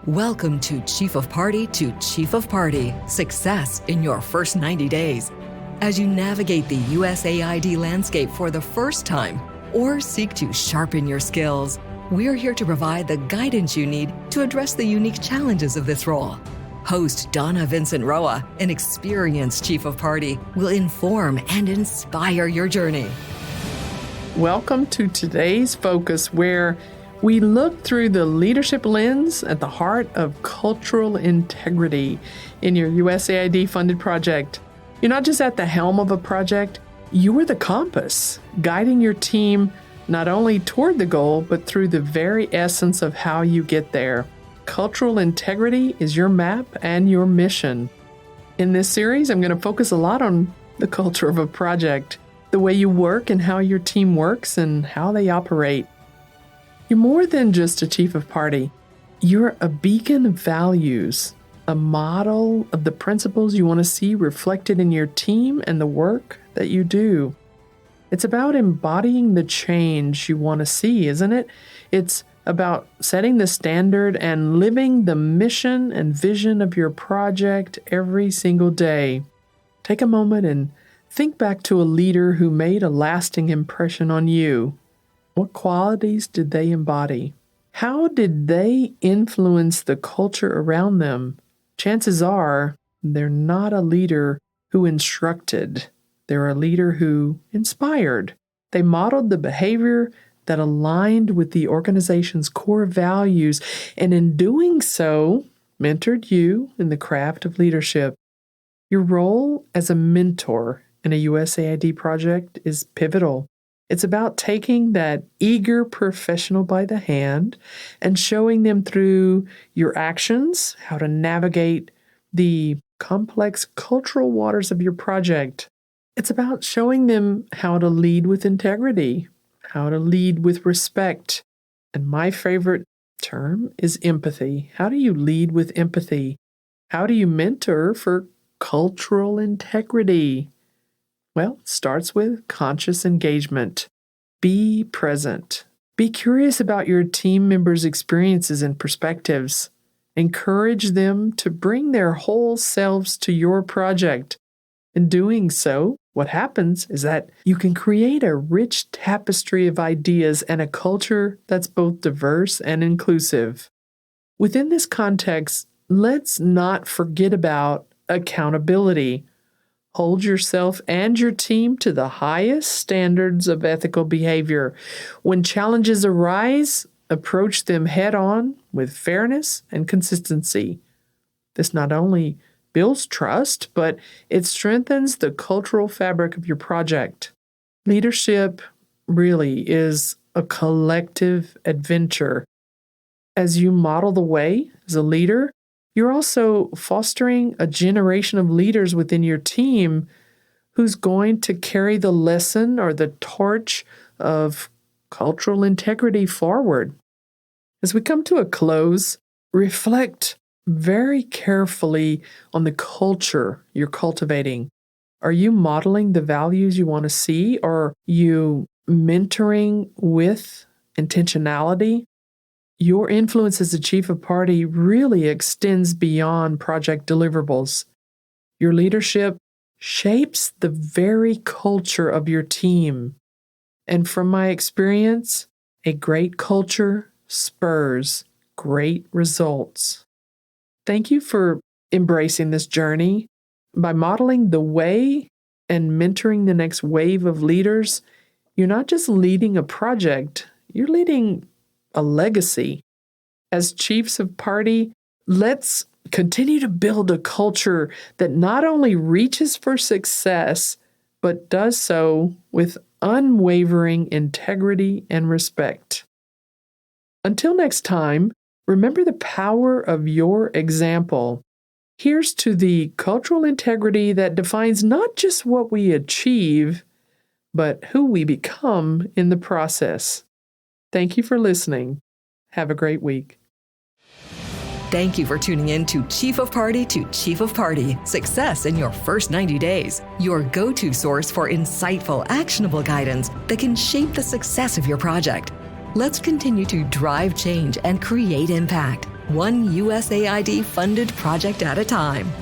Welcome to Chief of Party to Chief of Party, success in your first 90 days. As you navigate the USAID landscape for the first time or seek to sharpen your skills, we're here to provide the guidance you need to address the unique challenges of this role. Host Donna Vincent Roa, an experienced Chief of Party, will inform and inspire your journey. Welcome to today's focus, where we look through the leadership lens at the heart of cultural integrity in your USAID-funded project. You're not just at the helm of a project, you are the compass, guiding your team not only toward the goal, but through the very essence of how you get there. Cultural integrity is your map and your mission. In this series, I'm going to focus a lot on the culture of a project, the way you work and how your team works and how they operate. You're more than just a chief of party. You're a beacon of values, a model of the principles you want to see reflected in your team and the work that you do. It's about embodying the change you want to see, isn't it? It's about setting the standard and living the mission and vision of your project every single day. Take a moment and think back to a leader who made a lasting impression on you. What qualities did they embody? How did they influence the culture around them? Chances are they're not a leader who instructed. They're a leader who inspired. They modeled the behavior that aligned with the organization's core values, and in doing so, mentored you in the craft of leadership. Your role as a mentor in a USAID project is pivotal. It's about taking that eager professional by the hand and showing them through your actions how to navigate the complex cultural waters of your project. It's about showing them how to lead with integrity, how to lead with respect. And my favorite term is empathy. How do you lead with empathy? How do you mentor for cultural integrity? Well, it starts with conscious engagement. Be present. Be curious about your team members' experiences and perspectives. Encourage them to bring their whole selves to your project. In doing so, what happens is that you can create a rich tapestry of ideas and a culture that's both diverse and inclusive. Within this context, let's not forget about accountability. Hold yourself and your team to the highest standards of ethical behavior. When challenges arise, approach them head-on with fairness and consistency. This not only builds trust, but it strengthens the cultural fabric of your project. Leadership really is a collective adventure. As you model the way as a leader, you're also fostering a generation of leaders within your team who's going to carry the lesson or the torch of cultural integrity forward. As we come to a close, reflect very carefully on the culture you're cultivating. Are you modeling the values you want to see? Or are you mentoring with intentionality? Your influence as a chief of party really extends beyond project deliverables. Your leadership shapes the very culture of your team. And from my experience, a great culture spurs great results. Thank you for embracing this journey. By modeling the way and mentoring the next wave of leaders, you're not just leading a project, you're leading a legacy. As chiefs of party, let's continue to build a culture that not only reaches for success, but does so with unwavering integrity and respect. Until next time, remember the power of your example. Here's to the cultural integrity that defines not just what we achieve, but who we become in the process. Thank you for listening. Have a great week. Thank you for tuning in to Chief of Party to Chief of Party, success in your first 90 days, your go-to source for insightful, actionable guidance that can shape the success of your project. Let's continue to drive change and create impact. one USAID funded project at a time.